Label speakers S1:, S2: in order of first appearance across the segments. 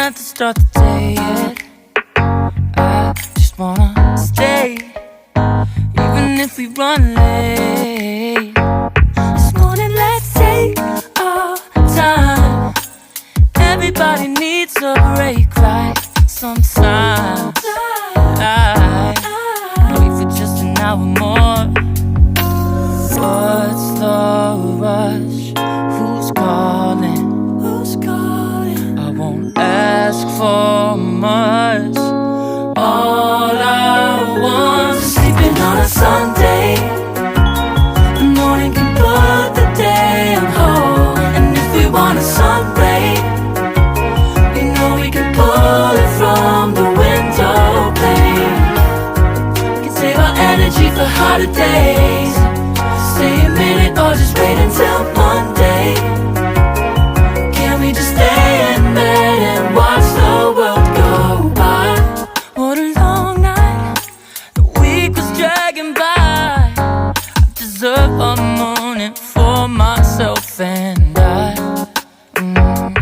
S1: have to start the day yet. I just wanna stay, even if we run late. This morning let's take our time. Everybody needs a break right sometime. I wait for just an hour more. What's the rush? Who's calling? Who's calling? I won't ask for much. All I want is sleeping on a Sunday. harder days. Stay a minute or just wait until Monday. Can we just stay in bed and watch the world go by? What a long night, the week was dragging by. I deserve a moment for myself and I. I'm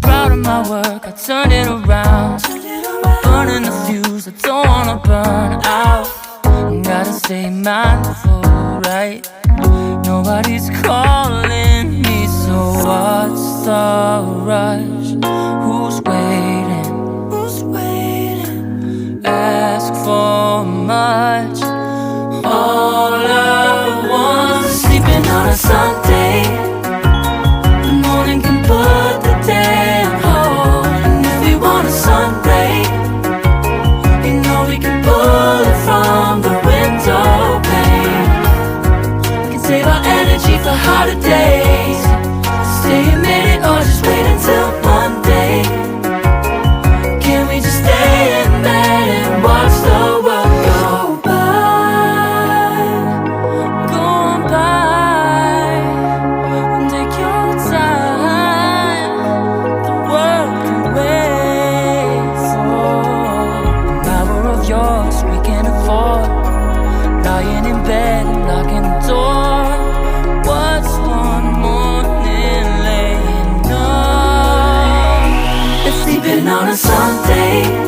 S1: proud of my work, I turned it around. I'm burning the fuse, I don't wanna burn out. Gotta stay mindful, right? Nobody's calling me, so what's the rush? Who's waiting? Who's waiting? Ask for much. All I want is sleeping on a Sunday. The morning can put the day on hold. And if we want a sun ray, you know we can pull it from the window pane. We can save our energy for harder days. Stay a minute or just wait until Monday. Can we just stay in bed and watch the world go by? Go on by and take your time. The world can wait for an hour of yours we can afford. Lying in bed and locking the door. What's one morning laying up? It's sleeping on a Sunday.